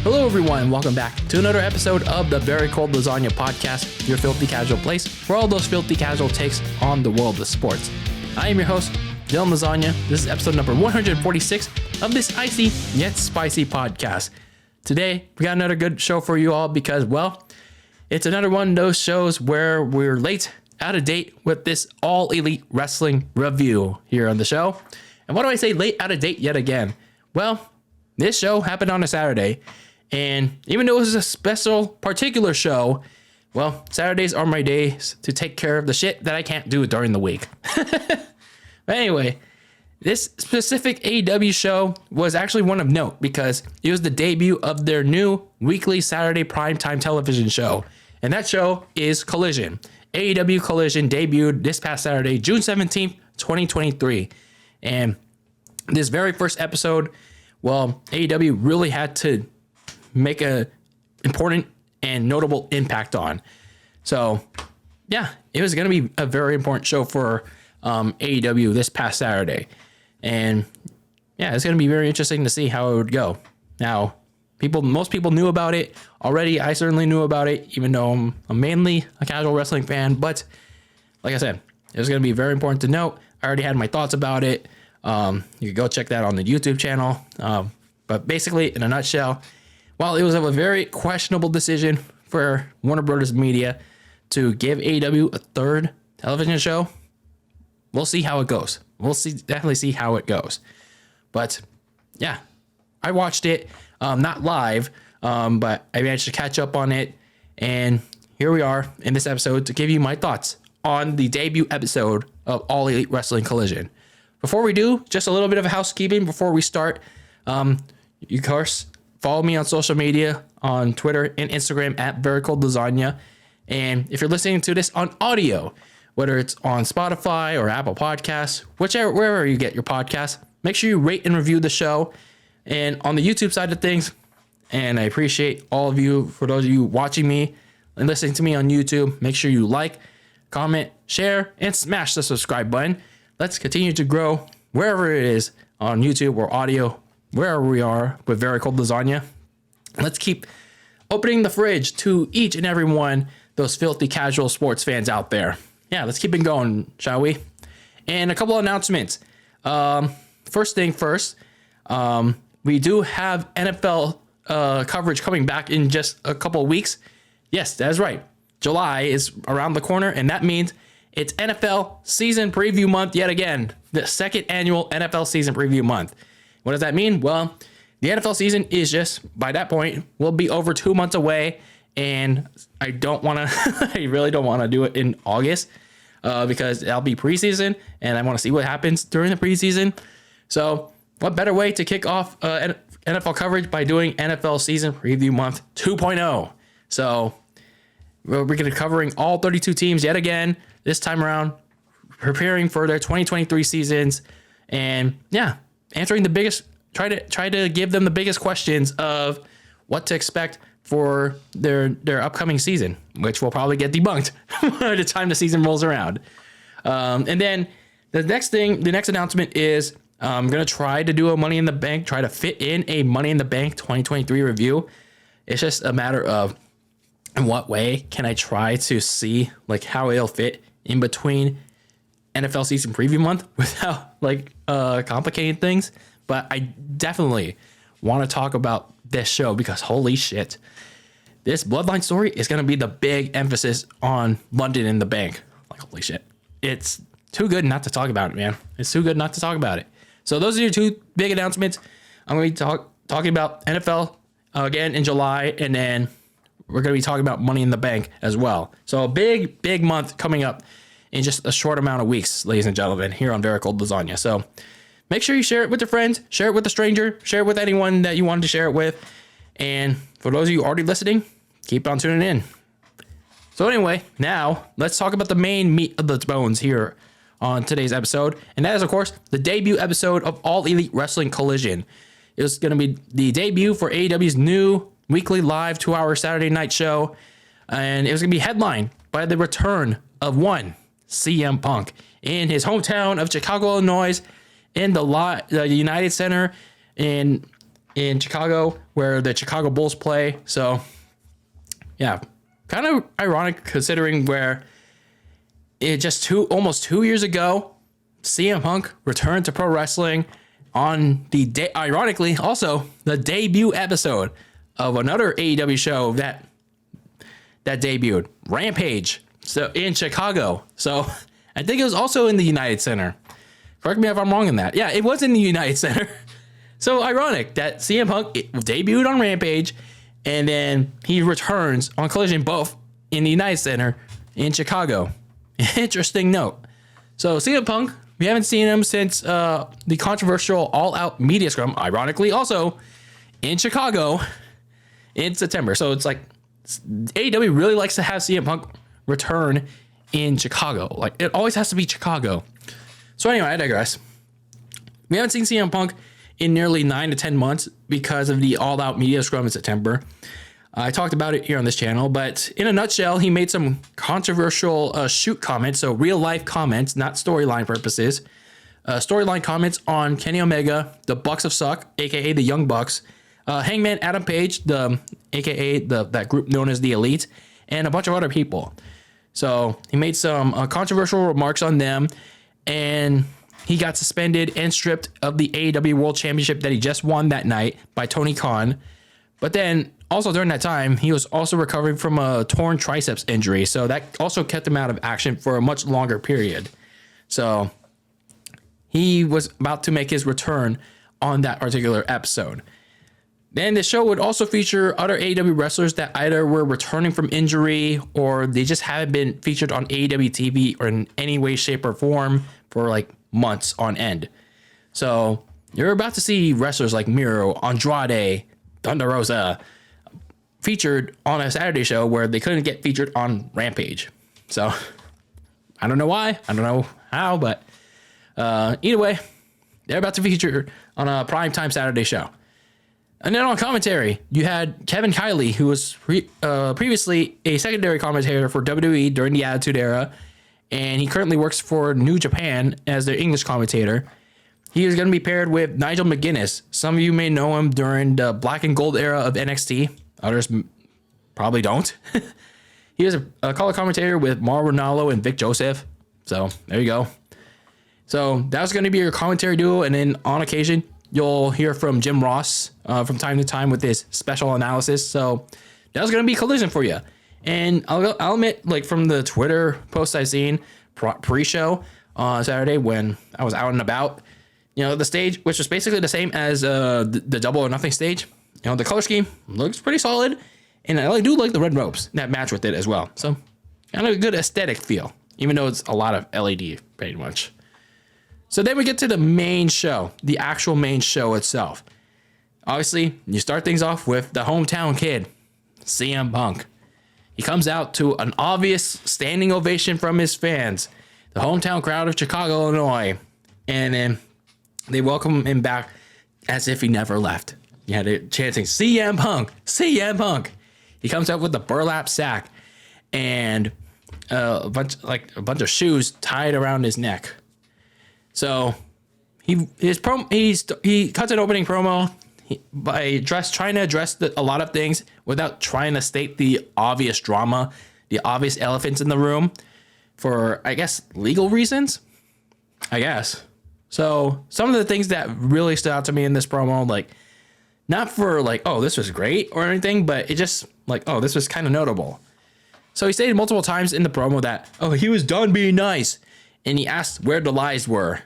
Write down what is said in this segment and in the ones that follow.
Hello everyone, welcome back to another episode of the Very Cold Lasagna podcast, your filthy casual place for all those filthy casual takes on the world of sports. I am your host, DylanLasagna. This is episode number 146 of this icy yet spicy podcast. Today, we got another good show for you all because, well, it's another one of those shows where we're late, out of date with this All Elite Wrestling review here on the show. And why do I say late, out of date yet again? Well, this show happened on a Saturday. And even though it was a special particular show, well, Saturdays are my days to take care of the shit that I can't do during the week. But anyway, this specific AEW show was actually one of note because it was the debut of their new weekly Saturday primetime television show. And that show is Collision. AEW Collision debuted this past Saturday, June 17th, 2023. And this very first episode, well, AEW really had to make a important and notable impact on. So yeah, it was going to be a very important show for AEW this past Saturday. And yeah, it's going to be very interesting to see how it would go. Now, most people knew about it already. I certainly knew about it, even though I'm mainly a casual wrestling fan. But like I said, it was going to be very important to note. I already had my thoughts about it. You can go check that on the YouTube channel. But basically, in a nutshell, while it was a very questionable decision for Warner Brothers Media to give AEW a third television show, we'll see how it goes. We'll definitely see how it goes. But yeah, I watched it, not live, but I managed to catch up on it. And here we are in this episode to give you my thoughts on the debut episode of All Elite Wrestling Collision. Before we do, just a little bit of housekeeping before we start. You, of course, follow me on social media, on Twitter and Instagram at Very Cold Lasagna. And if you're listening to this on audio, whether it's on Spotify or Apple Podcasts, wherever you get your podcasts, make sure you rate and review the show. And on the YouTube side of things, and I appreciate all of you, for those of you watching me and listening to me on YouTube, make sure you like, comment, share, and smash the subscribe button. Let's continue to grow wherever it is on YouTube or audio, wherever we are with Very Cold Lasagna. Let's keep opening the fridge to each and every one those filthy casual sports fans out there. Yeah, let's keep it going, shall we? And a couple of announcements. First thing first, we do have NFL coverage coming back in just a couple of weeks. Yes, that's right. July is around the corner, and that means it's NFL season preview month yet again. The second annual NFL season preview month. What does that mean? Well, the NFL season is just, by that point, will be over 2 months away. And I really don't want to do it in August because that'll be preseason. And I want to see what happens during the preseason. So what better way to kick off NFL coverage by doing NFL season preview month 2.0. So we're going to be covering all 32 teams yet again this time around, preparing for their 2023 seasons. And yeah, answering the biggest, try to give them the biggest questions of what to expect for their upcoming season, which will probably get debunked by the time the season rolls around. And then the next announcement is I'm going to try to do a Money in the Bank, try to fit in a Money in the Bank 2023 review. It's just a matter of in what way can I try to see like how it'll fit in between NFL season preview month without complicating things. But I definitely want to talk about this show because holy shit, this Bloodline story is going to be the big emphasis on London in the Bank. Like, holy shit. It's too good not to talk about it, man. It's too good not to talk about it. So those are your two big announcements. I'm going to be talking about NFL again in July, and then we're going to be talking about Money in the Bank as well. So a big month coming up in just a short amount of weeks, ladies and gentlemen, here on Very Cold Lasagna. So make sure you share it with your friends, share it with a stranger, share it with anyone that you wanted to share it with. And for those of you already listening, keep on tuning in. So anyway, now let's talk about the main meat of the bones here on today's episode. And that is, of course, the debut episode of All Elite Wrestling Collision. It was going to be the debut for AEW's new weekly live 2-hour Saturday night show. And it was going to be headlined by the return of one CM Punk in his hometown of Chicago, Illinois, in the United Center in in Chicago where the Chicago Bulls play. So, yeah, kind of ironic considering where it just almost 2 years ago, CM Punk returned to pro wrestling on the ironically, also the debut episode of another AEW show that debuted, Rampage, so in Chicago. So I think it was also in the United Center. Correct me if I'm wrong in that. Yeah, it was in the United Center. So ironic that CM Punk debuted on Rampage, and then he returns on Collision, both in the United Center in Chicago. Interesting note. So CM Punk, we haven't seen him since the controversial All Out Media Scrum, ironically also in Chicago in September. So it's like AEW really likes to have CM Punk return in Chicago. Like, it always has to be Chicago. So anyway, I digress. We haven't seen CM Punk in nearly 9 to 10 months because of the All Out Media Scrum in September. I talked about it here on this channel, but in a nutshell, he made some controversial shoot comments, so real life comments, not storyline purposes. Storyline comments on Kenny Omega, the Bucks of Suck, aka the Young Bucks, Hangman Adam Page, aka that group known as the Elite, and a bunch of other people. So he made some controversial remarks on them, and he got suspended and stripped of the AEW World Championship that he just won that night by Tony Khan. But then also during that time, he was also recovering from a torn triceps injury. So that also kept him out of action for a much longer period. So he was about to make his return on that particular episode. Then the show would also feature other AEW wrestlers that either were returning from injury or they just haven't been featured on AEW TV or in any way, shape, or form for like months on end. So you're about to see wrestlers like Miro, Andrade, Thunder Rosa featured on a Saturday show where they couldn't get featured on Rampage. So I don't know why, I don't know how, but either way, they're about to feature on a primetime Saturday show. And then on commentary, you had Kevin Kiley, who was previously a secondary commentator for WWE during the Attitude Era, and he currently works for New Japan as their English commentator. He is going to be paired with Nigel McGuinness. Some of you may know him during the Black and Gold era of NXT. Others probably don't. He was a color commentator with Mauro Ranallo and Vic Joseph. So there you go. So that's going to be your commentary duo. And then on occasion, you'll hear from Jim Ross from time to time with his special analysis. So that's going to be Collision for you. And I'll admit, like from the Twitter posts I've seen pre-show on Saturday when I was out and about, you know, the stage, which was basically the same as the Double or Nothing stage, you know, the color scheme looks pretty solid. And I do like the red ropes that match with it as well. So kind of a good aesthetic feel, even though it's a lot of LED pretty much. So then we get to the main show, the actual main show itself. Obviously, you start things off with the hometown kid, CM Punk. He comes out to an obvious standing ovation from his fans, the hometown crowd of Chicago, Illinois. And then they welcome him back as if he never left. You had it chanting, CM Punk, CM Punk. He comes out with a burlap sack and a bunch of shoes tied around his neck. So he cuts an opening promo by trying to address a lot of things without trying to state the obvious drama, the obvious elephants in the room for, I guess, legal reasons, I guess. So some of the things that really stood out to me in this promo, like, not for like, oh, this was great or anything, but it just like, oh, this was kind of notable. So he stated multiple times in the promo that, oh, he was done being nice. And he asked where the lies were.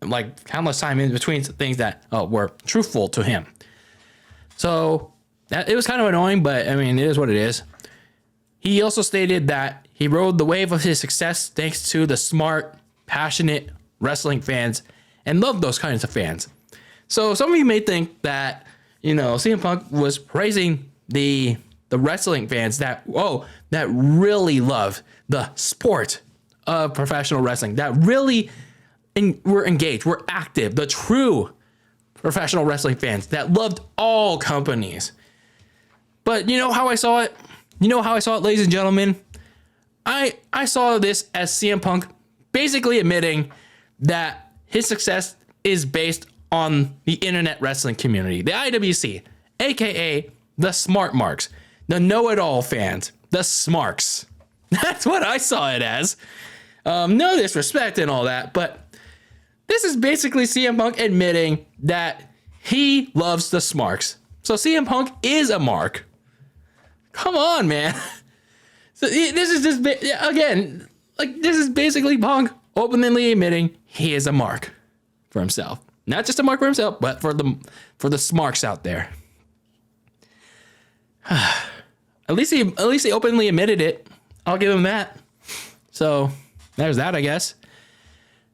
Like countless time in between things that were truthful to him. So it was kind of annoying, but I mean, it is what it is. He also stated that he rode the wave of his success thanks to the smart, passionate wrestling fans and loved those kinds of fans. So some of you may think that, you know, CM Punk was praising the wrestling fans that really love the sport of professional wrestling, that really were engaged, were active, the true professional wrestling fans that loved all companies. But you know how I saw it? You know how I saw it, ladies and gentlemen? I saw this as CM Punk basically admitting that his success is based on the internet wrestling community, the IWC, aka the smart marks, the know-it-all fans, the smarks. That's what I saw it as. No disrespect and all that, but this is basically CM Punk admitting that he loves the smarks. So CM Punk is a mark. Come on, man. So this is just, again, like, this is basically Punk openly admitting he is a mark for himself. Not just a mark for himself, but for the smarks out there. At least he openly admitted it. I'll give him that. So there's that, I guess.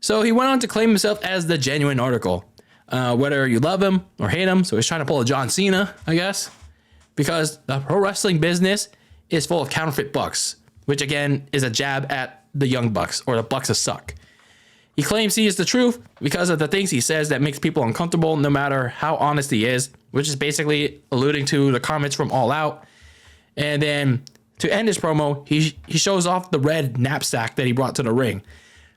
So he went on to claim himself as the genuine article. Whether you love him or hate him. So he's trying to pull a John Cena, I guess. Because the pro wrestling business is full of counterfeit bucks. Which, again, is a jab at the Young Bucks, or the Bucks that suck. He claims he is the truth because of the things he says that makes people uncomfortable, no matter how honest he is. Which is basically alluding to the comments from All Out. And then, to end his promo, he shows off the red knapsack that he brought to the ring.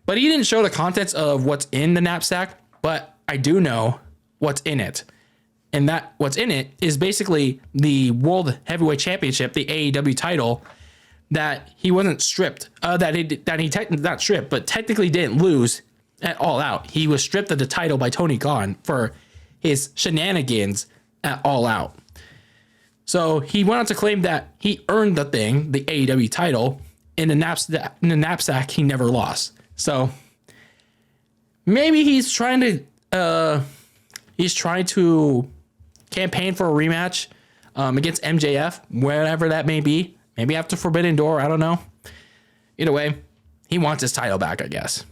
But he didn't show the contents of what's in the knapsack, but I do know what's in it. And that what's in it is basically the World Heavyweight Championship, the AEW title, that he wasn't stripped. That he not stripped, but technically didn't lose at All Out. He was stripped of the title by Tony Khan for his shenanigans at All Out. So he went on to claim that he earned the thing, the AEW title, in the knapsack he never lost. So maybe he's trying to campaign for a rematch against MJF, wherever that may be. Maybe after Forbidden Door, I don't know. Either way, he wants his title back, I guess.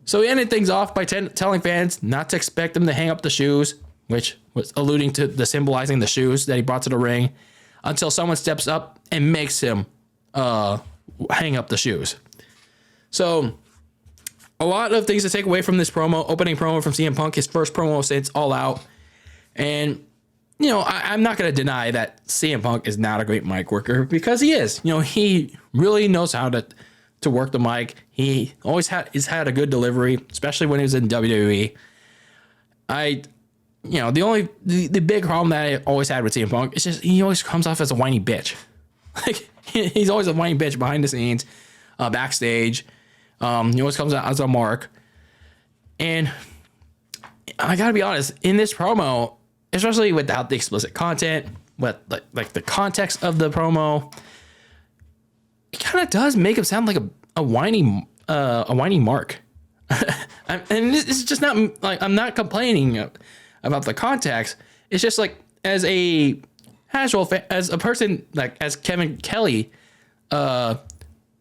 So he ended things off by telling fans not to expect him to hang up the shoes, which was alluding to the symbolizing the shoes that he brought to the ring, until someone steps up and makes him hang up the shoes. So a lot of things to take away from this opening promo from CM Punk, his first promo since All Out. And, you know, I'm not going to deny that CM Punk is not a great mic worker, because he is. You know, he really knows how to work the mic. He always has had a good delivery, especially when he was in WWE. The big problem that I always had with CM Punk is just he always comes off as a whiny bitch. Like, he's always a whiny bitch behind the scenes, backstage. He always comes out as a mark. And I gotta be honest, in this promo, especially without the explicit content, but like the context of the promo, it kind of does make him sound like a whiny mark. And this is just not like, I'm not complaining about the context. It's just like, as a casual as a person, like as Kevin Kelly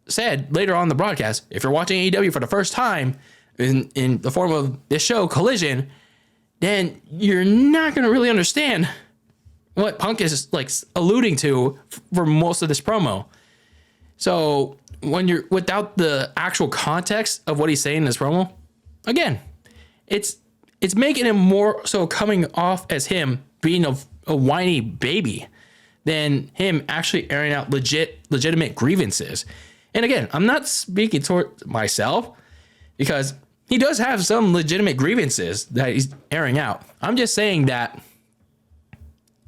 said later on in the broadcast, if you're watching AEW for the first time in the form of this show, Collision, then you're not going to really understand what Punk is like alluding to for most of this promo. So when you're without the actual context of what he's saying in this promo, again, it's making him more so coming off as him being a whiny baby than him actually airing out legitimate grievances. And again, I'm not speaking toward myself, because he does have some legitimate grievances that he's airing out. I'm just saying that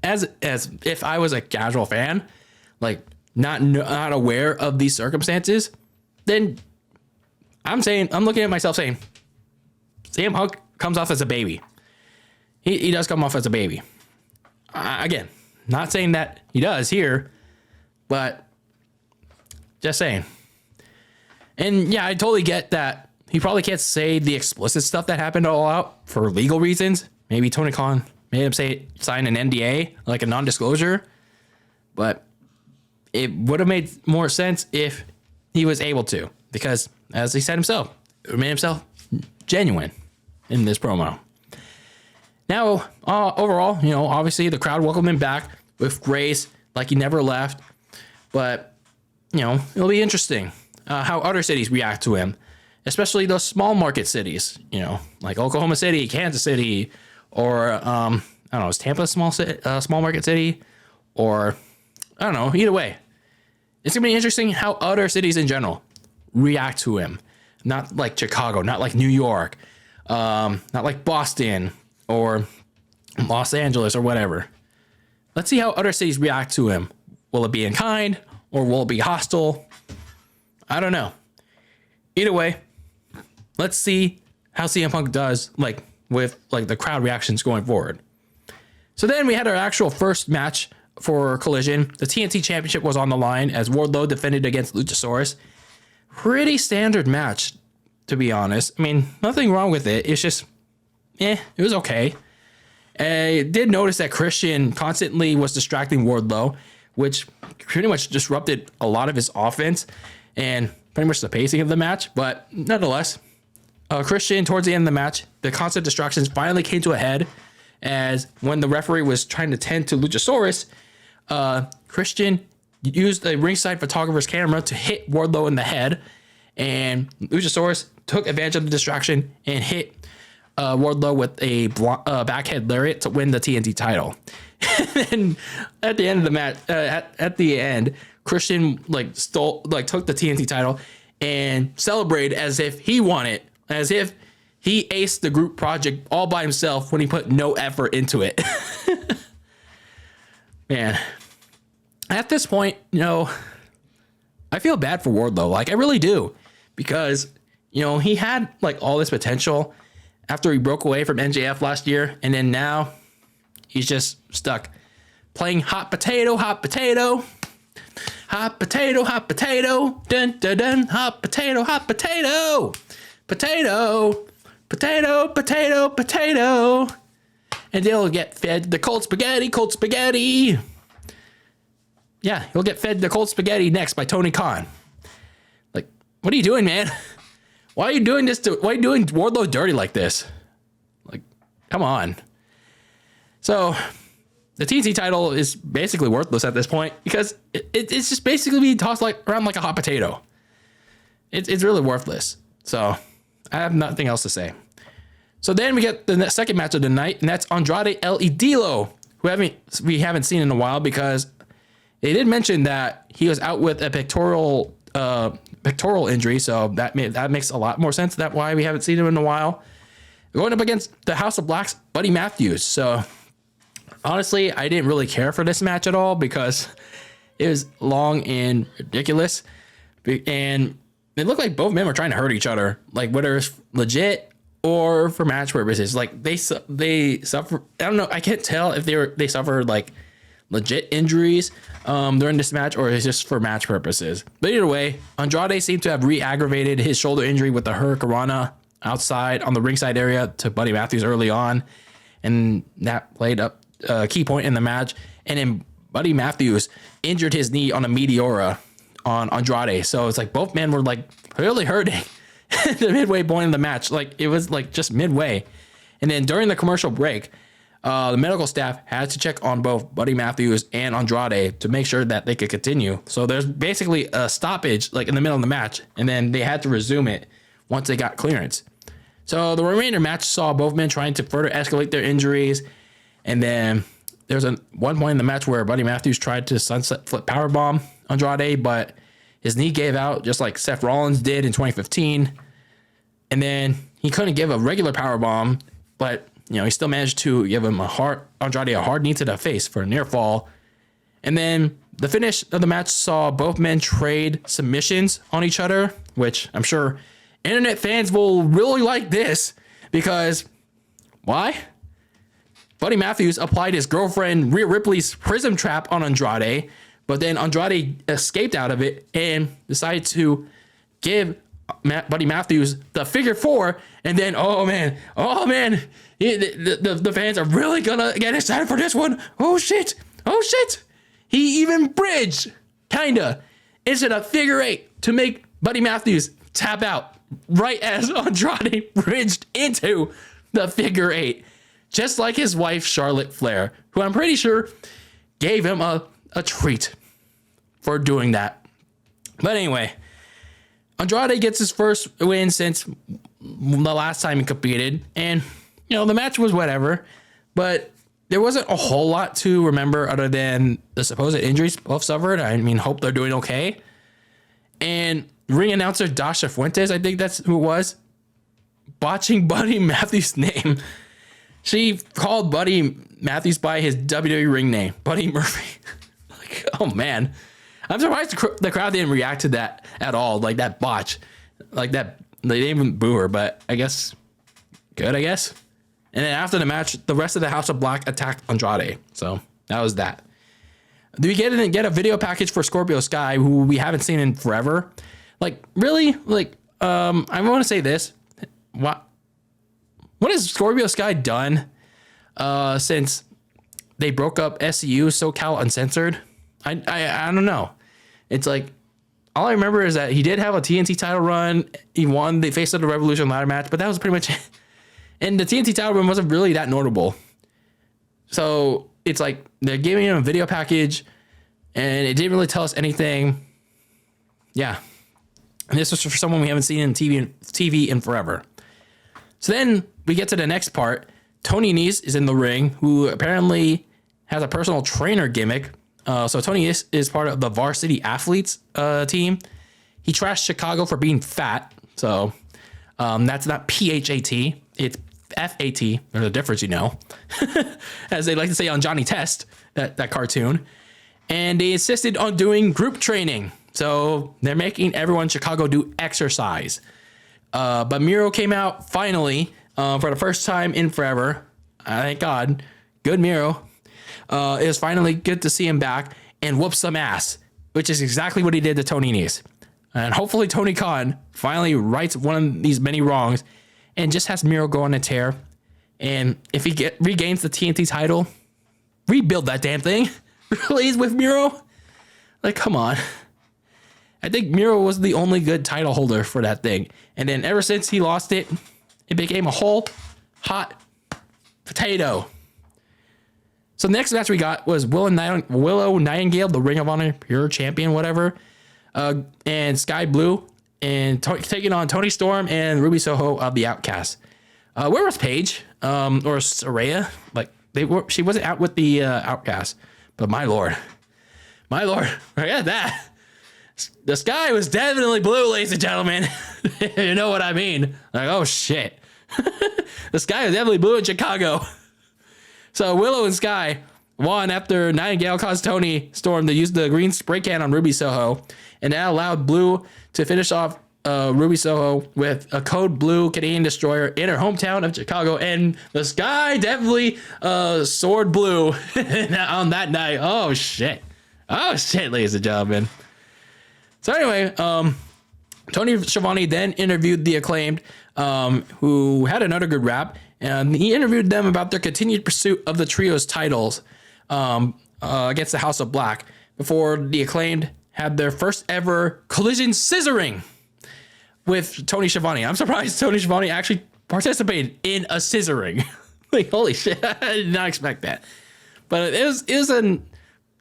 as if I was a casual fan, like not aware of these circumstances, then I'm looking at myself saying, CM Punk comes off as a baby. He does come off as a baby. Again, not saying that he does here, but just saying. And yeah, I totally get that he probably can't say the explicit stuff that happened all out for legal reasons. Maybe Tony Khan made him sign an NDA, like a non-disclosure. But it would have made more sense if he was able to, because as he said himself, it made himself genuine in this promo. Now, overall, you know, obviously the crowd welcomed him back with grace, like he never left. But, you know, it'll be interesting how other cities react to him, especially those small market cities, you know, like Oklahoma City, Kansas City, or I don't know, is Tampa a small market city? Or I don't know. Either way, it's gonna be interesting how other cities in general react to him. Not like Chicago, not like New York, not like Boston, or Los Angeles or whatever. Let's see how other cities react to him. Will it be in kind or will it be hostile? I don't know. Either way, let's see how CM Punk does like with like the crowd reactions going forward. So then we had our actual first match for Collision. The TNT Championship was on the line as Wardlow defended against Luchasaurus. Pretty standard match, to be honest. I mean, nothing wrong with it. It's just, it was okay. I did notice that Christian constantly was distracting Wardlow, which pretty much disrupted a lot of his offense and pretty much the pacing of the match. But nonetheless, Christian, towards the end of the match, the constant distractions finally came to a head as when the referee was trying to tend to Luchasaurus, Christian used a ringside photographer's camera to hit Wardlow in the head, and Luchasaurus took advantage of the distraction and hit Wardlow with a backhead lariat to win the TNT title. And at the end of the match, at the end, Christian took the TNT title and celebrated as if he won it, as if he aced the group project all by himself when he put no effort into it. Man, at this point, I feel bad for Wardlow. Like, I really do, because, he had like all this potential after he broke away from MJF last year. And then now he's just stuck playing hot potato, hot potato, hot potato, hot potato, dun, dun, dun, hot potato, potato, potato, potato, potato. And they'll get fed the cold spaghetti. Yeah, he'll get fed the cold spaghetti next by Tony Khan. Like, what are you doing, man? Why are you doing Wardlow dirty like this? Like, come on. So, the TNT title is basically worthless at this point because it's just basically being tossed around like a hot potato. It's really worthless. So, I have nothing else to say. So then we get the second match of the night, and that's Andrade El Idolo, who we haven't seen in a while because they did mention that he was out with a pectoral injury, so that makes a lot more sense. That's why we haven't seen him in a while. Going up against the House of Black's Buddy Matthews. So honestly, I didn't really care for this match at all because it was long and ridiculous, and it looked like both men were trying to hurt each other, like whether it's legit or for match purposes. Like they suffer. I don't know. I can't tell if they suffered like legit injuries during this match or it's just for match purposes. But either way, Andrade seemed to have re-aggravated his shoulder injury with the Hurricanrana outside on the ringside area to Buddy Matthews early on, and that played up a key point in the match. And then Buddy Matthews injured his knee on a Meteora on Andrade. So it's like both men were like really hurting the midway point of the match. Like it was like just midway. And then during the commercial break, the medical staff had to check on both Buddy Matthews and Andrade to make sure that they could continue. So there's basically a stoppage like in the middle of the match, and then they had to resume it once they got clearance. So the remainder match saw both men trying to further escalate their injuries. And then there's one point in the match where Buddy Matthews tried to sunset flip powerbomb Andrade, but his knee gave out just like Seth Rollins did in 2015. And then he couldn't give a regular powerbomb, but he still managed to give him Andrade a hard knee to the face for a near fall. And then the finish of the match saw both men trade submissions on each other, which I'm sure internet fans will really like this because why? Buddy Matthews applied his girlfriend Rhea Ripley's prism trap on Andrade, but then Andrade escaped out of it and decided to give Buddy Matthews the figure four. And then, oh man, the fans are really gonna get excited for this one. Oh shit. He even bridged, kinda, into a figure eight to make Buddy Matthews tap out right as Andrade bridged into the figure eight. Just like his wife, Charlotte Flair, who I'm pretty sure gave him a treat for doing that. But anyway, Andrade gets his first win since the last time he competed. And, the match was whatever. But there wasn't a whole lot to remember other than the supposed injuries both suffered. I mean, hope they're doing okay. And ring announcer Dasha Fuentes, I think that's who it was, botching Buddy Matthews' name. She called Buddy Matthews by his WWE ring name, Buddy Murphy. Like, oh man, I'm surprised the crowd didn't react to that at all. Like that botch, like that. They didn't even boo her, but I guess good. I guess. And then after the match, the rest of the House of Black attacked Andrade. So that was that. Do we get a video package for Scorpio Sky, who we haven't seen in forever? Like really? Like I want to say this. What has Scorpio Sky done since they broke up SCU SoCal Uncensored? I don't know. It's like all I remember is that he did have a TNT title run. He won the Face of the Revolution ladder match, but that was pretty much it. And the TNT title run wasn't really that notable. So it's like they're giving him a video package and it didn't really tell us anything. Yeah. And this was for someone we haven't seen in TV in forever. So then we get to the next part. Tony Nese is in the ring, who apparently has a personal trainer gimmick. So Tony is part of the Varsity Athletes team. He trashed Chicago for being fat. So that's not PHAT. It's FAT. There's a difference, you know. As they like to say on Johnny Test, that cartoon. And they insisted on doing group training. So they're making everyone in Chicago do exercise. But Miro came out finally for the first time in forever. Thank God. Good Miro. It was finally good to see him back and whoop some ass, which is exactly what he did to Tony Nese. And hopefully Tony Khan finally rights one of these many wrongs and just has Miro go on a tear. And if he regains the TNT title, rebuild that damn thing. Really, with Miro? Like, come on. I think Miro was the only good title holder for that thing. And then ever since he lost it, it became a whole hot potato. So the next match we got was Willow Nightingale, the Ring of Honor Pure Champion, whatever. And Sky Blue and taking on Tony Storm and Ruby Soho of the Outcast. Where was Paige or Saraya? Like she wasn't out with the Outcast, but my lord, look at that. The sky was definitely blue, ladies and gentlemen. You know what I mean? Like, oh shit, the sky was definitely blue in Chicago. So Willow and Sky won after Nightingale caused Tony Storm to use the green spray can on Ruby Soho, and that allowed Blue to finish off Ruby Soho with a code blue Canadian Destroyer in her hometown of Chicago, and the Sky definitely soared blue on that night. Oh shit, ladies and gentlemen. So anyway, Tony Schiavone then interviewed the Acclaimed, who had another good rap. And he interviewed them about their continued pursuit of the trio's titles against the House of Black before the Acclaimed had their first ever collision scissoring with Tony Schiavone. I'm surprised Tony Schiavone actually participated in a scissoring. Like, holy shit, I did not expect that. But it was a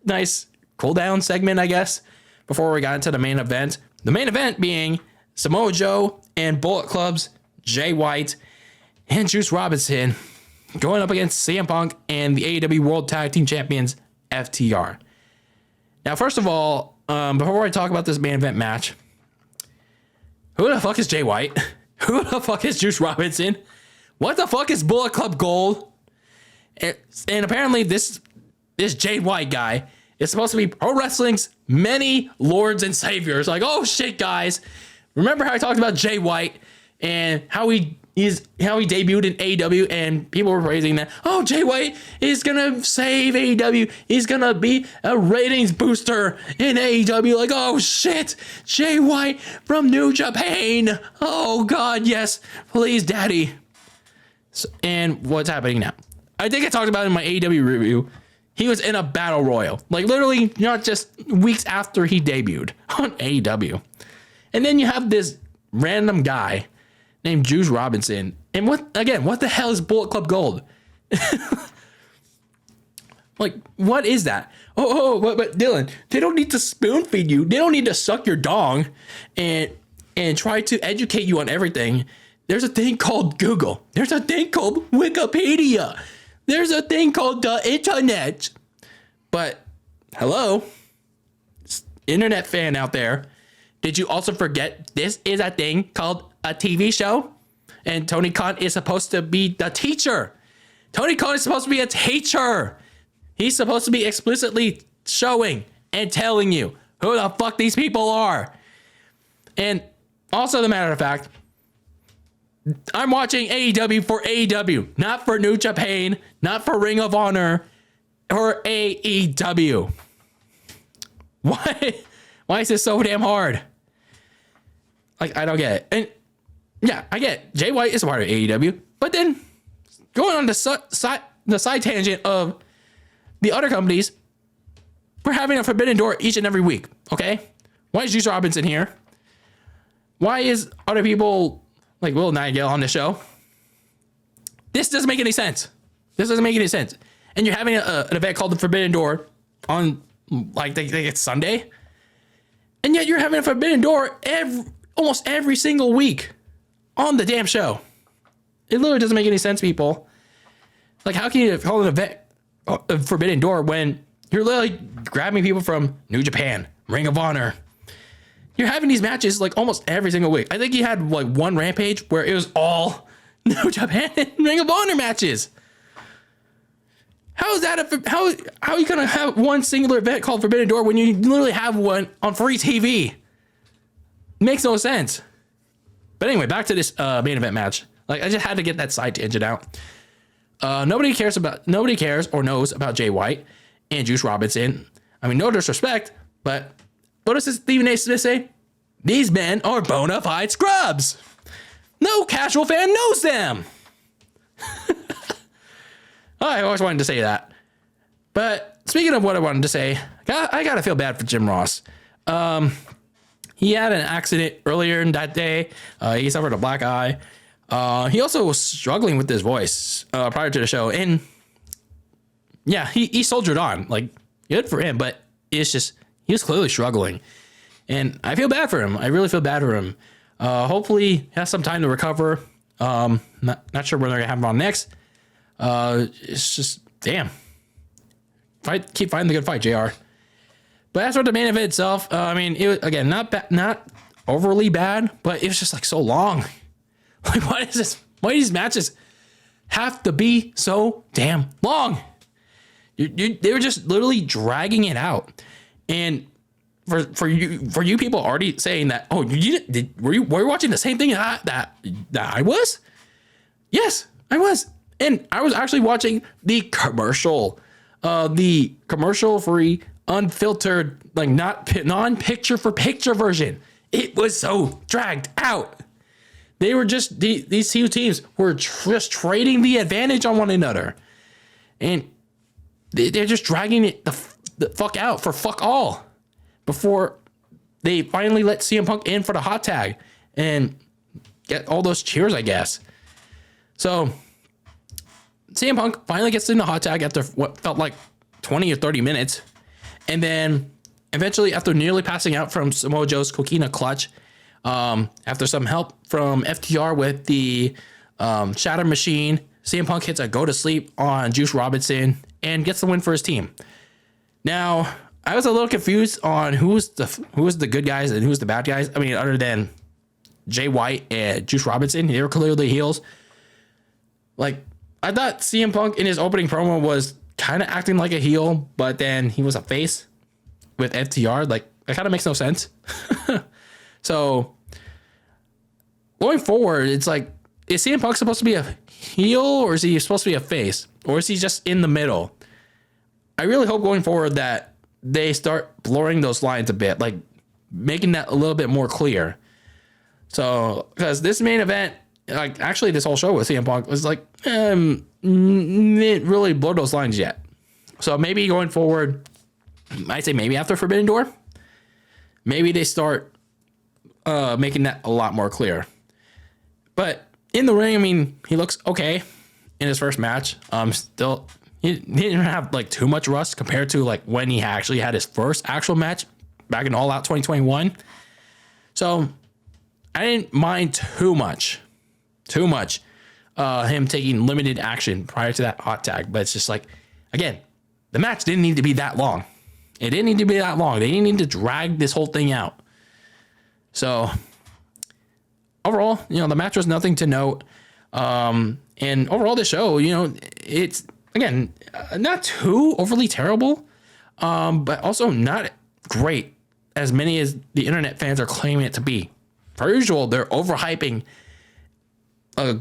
nice cool down segment, I guess, before we got into the main event. The main event being Samoa Joe and Bullet Club's Jay White and Juice Robinson going up against CM Punk and the AEW World Tag Team Champions FTR. Now, first of all, before I talk about this main event match, who the fuck is Jay White? Who the fuck is Juice Robinson? What the fuck is Bullet Club Gold? And apparently this Jay White guy is supposed to be pro wrestling's many lords and saviors. Like, oh shit, guys. Remember how I talked about Jay White and how he debuted in AEW, and people were praising that. Oh, Jay White is gonna save AEW. He's gonna be a ratings booster in AEW. Like, oh shit, Jay White from New Japan. Oh God, yes, please, Daddy. So, and what's happening now? I think I talked about it in my AEW review. He was in a battle royal, like literally not just weeks after he debuted on AEW. And then you have this random guy named Juice Robinson. And what the hell is Bullet Club Gold? Like, what is that? But Dylan, they don't need to spoon feed you. They don't need to suck your dong and try to educate you on everything. There's a thing called Google. There's a thing called Wikipedia. There's a thing called the internet. But hello, internet fan out there, did you also forget this is a thing called a TV show? And Tony Khan is supposed to be the teacher Tony Khan is supposed to be a teacher. He's supposed to be explicitly showing and telling you who the fuck these people are. And also, the matter of fact, I'm watching AEW for AEW, not for New Japan, not for Ring of Honor, or AEW. Why? Why is this so damn hard? Like, I don't get it. And yeah, I get it. Jay White is a part of AEW, but then going on the side tangent of the other companies, we're having a Forbidden Door each and every week, okay? Why is Juice Robinson here? Why is other people like Will Nightingale on the show? This doesn't make any sense. This doesn't make any sense. And you're having an event called the Forbidden Door on, like, it's Sunday, and yet you're having a Forbidden Door almost every single week on the damn show. It literally doesn't make any sense, people. Like, how can you call an event a Forbidden Door when you're literally grabbing people from New Japan, Ring of Honor? You're having these matches like almost every single week. I think you had like one Rampage where it was all New Japan and Ring of Honor matches. How is that? How are you gonna have one singular event called Forbidden Door when you literally have one on free TV? Makes no sense. But anyway, back to this main event match. Like, I just had to get that side tangent out. Nobody cares or knows about Jay White and Juice Robinson. I mean, no disrespect, but what does Stephen A. Smith say? These men are bona fide scrubs. No casual fan knows them. I always wanted to say that. But speaking of what I wanted to say, I gotta feel bad for Jim Ross. He had an accident earlier in that day. He suffered a black eye. He also was struggling with his voice prior to the show. And yeah, he soldiered on. Like, good for him. But it's just, he was clearly struggling. And I feel bad for him. I really feel bad for him. Hopefully he has some time to recover. Not sure when they're going to have him on next. It's just, damn. Keep fighting the good fight, JR. But as for the main event itself, I mean, it was, again, not overly bad, but it was just like so long. Like, what is this? Why do these matches have to be so damn long? They were just literally dragging it out. And for you people already saying that, oh, were you watching the same thing that I was? Yes, I was. And I was actually watching the commercial free, unfiltered, like non-picture for picture version. It was so dragged out. They were just, these two teams were just trading the advantage on one another. And they're just dragging it the fuck out for fuck all before they finally let CM Punk in for the hot tag and get all those cheers, I guess. So CM Punk finally gets in the hot tag after what felt like 20 or 30 minutes. And then eventually, after nearly passing out from Samoa Joe's Coquina clutch, after some help from FTR with the Shatter Machine, CM Punk hits a go to sleep on Juice Robinson and gets the win for his team. Now, I was a little confused on who's the good guys and who's the bad guys. I mean, other than Jay White and Juice Robinson, they were clearly heels. Like, I thought CM Punk in his opening promo was kind of acting like a heel, but then he was a face with FTR. Like, that kind of makes no sense. So going forward, it's like, is CM Punk supposed to be a heel or is he supposed to be a face? Or is he just in the middle? I really hope going forward that they start blurring those lines a bit, like making that a little bit more clear. So, because this main event, like actually this whole show with CM Punk was like, didn't really blur those lines yet. So maybe going forward, I'd say maybe after Forbidden Door, maybe they start making that a lot more clear. But in the ring, I mean, he looks okay in his first match. Still, he didn't have like too much rust compared to like when he actually had his first actual match back in All Out 2021. So I didn't mind too much him taking limited action prior to that hot tag. But it's just like, again, the match didn't need to be that long. It didn't need to be that long. They didn't need to drag this whole thing out. So overall, the match was nothing to note. And overall, the show, it's, again, not too overly terrible, but also not great as many as the internet fans are claiming it to be. Per usual, they're overhyping a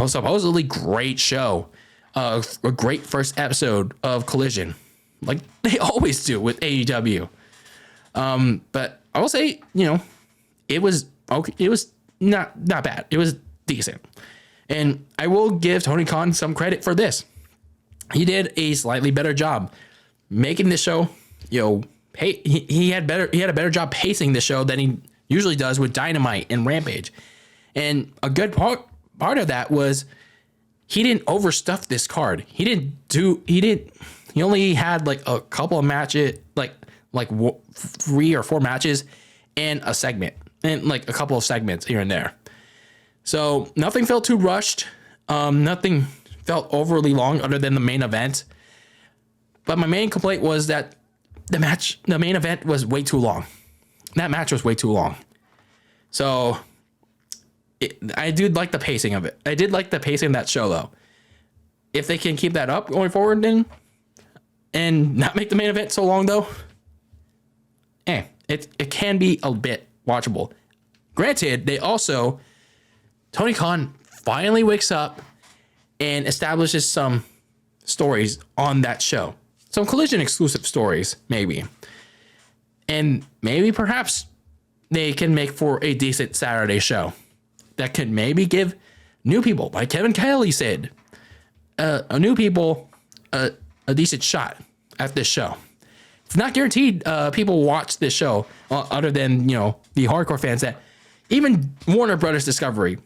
supposedly great show, a great first episode of Collision, like they always do with AEW. But I will say, it was okay. It was not bad. It was decent. And I will give Tony Khan some credit for this. He did a slightly better job making the show. He had a better job pacing the show than he usually does with Dynamite and Rampage. And a good part of that was he didn't overstuff this card. He only had like a couple of matches, like 3 or 4 matches and a segment and like a couple of segments here and there. So nothing felt too rushed. Nothing felt overly long other than the main event. But my main complaint was that the main event was way too long. That match was way too long. So I did like the pacing of it. I did like the pacing of that show though. If they can keep that up going forward then, and not make the main event so long though, it can be a bit watchable. Granted, Tony Khan finally wakes up and establishes some stories on that show. Some Collision exclusive stories, maybe. And maybe perhaps they can make for a decent Saturday show that could maybe give new people, like Kevin Kelly said, new people a decent shot at this show. It's not guaranteed people watch this show other than, the hardcore fans that even Warner Brothers Discovery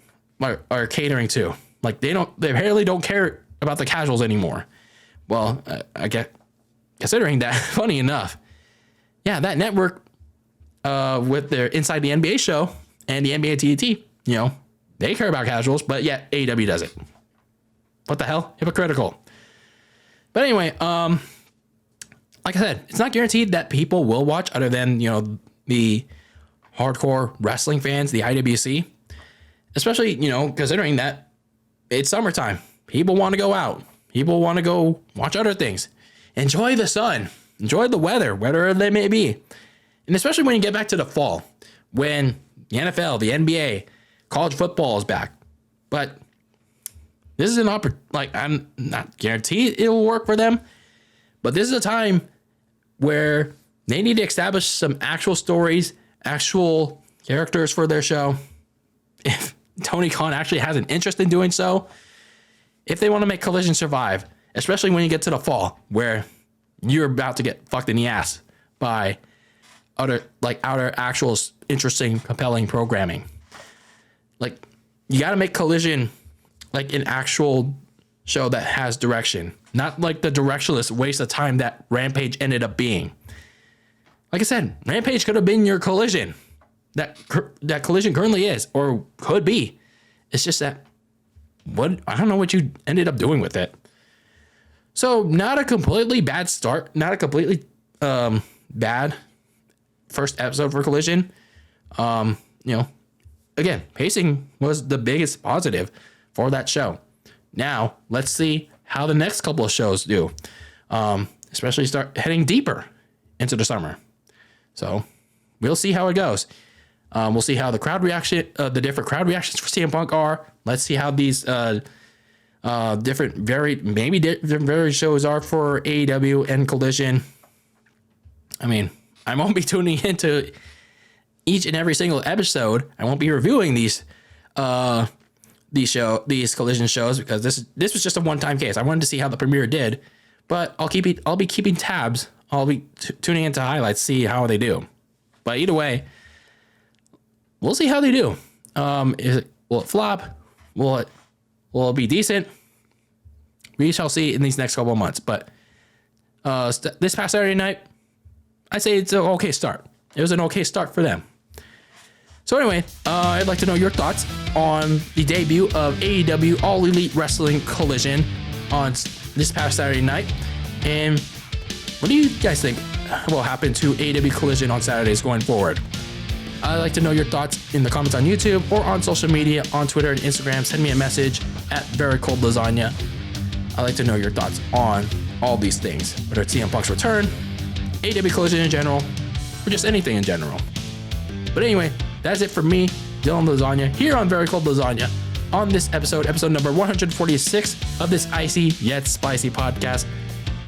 are catering to. Like they apparently don't care about the casuals anymore. Well, I get considering that, funny enough, that network with their Inside the NBA show and the NBA TNT, they care about casuals, but yet AEW doesn't. What the hell? Hypocritical. But anyway, like I said, it's not guaranteed that people will watch other than, the hardcore wrestling fans, the IWC. Especially, considering that it's summertime. People want to go out. People want to go watch other things. Enjoy the sun. Enjoy the weather, whatever they may be. And especially when you get back to the fall, when the NFL, the NBA, college football is back. But this is an opportunity. I'm not guaranteed it will work for them. But this is a time where they need to establish some actual stories, actual characters for their show. If Tony Khan actually has an interest in doing so, if they want to make Collision survive, especially when you get to the fall where you're about to get fucked in the ass by other actual interesting, compelling programming. Like, you got to make Collision like an actual show that has direction, not like the directionless waste of time that Rampage ended up being. Like I said, Rampage could have been your Collision that Collision currently is or could be. It's just that I don't know what you ended up doing with it. So not a completely bad start, not a completely bad first episode for Collision. Again, pacing was the biggest positive for that show. Now, let's see how the next couple of shows do, especially start heading deeper into the summer. So we'll see how it goes. We'll see how the crowd reaction, the different crowd reactions for CM Punk are. Let's see how these different varied shows are for AEW and Collision. I mean, I won't be tuning into each and every single episode. I won't be reviewing these Collision shows because this was just a one-time case. I wanted to see how the premiere did, but I'll be keeping tabs. I'll be tuning into highlights, see how they do. But either way, we'll see how they do. Will it flop? Will it be decent? We shall see in these next couple of months. But this past Saturday night, I'd say it's an okay start. It was an okay start for them. So anyway, I'd like to know your thoughts on the debut of AEW All Elite Wrestling Collision on this past Saturday night. And what do you guys think will happen to AEW Collision on Saturdays going forward? I'd like to know your thoughts in the comments on YouTube or on social media, on Twitter and Instagram. Send me a message at Very Cold Lasagna. I'd like to know your thoughts on all these things, whether it's CM Punk's return, AEW closure in general, or just anything in general. But anyway, that's it for me, DylanLasagna, here on Very Cold Lasagna, on this episode number 146 of this icy yet spicy podcast.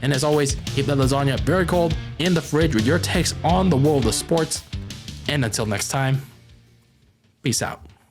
And as always, keep that lasagna very cold in the fridge with your takes on the world of sports. And until next time, peace out.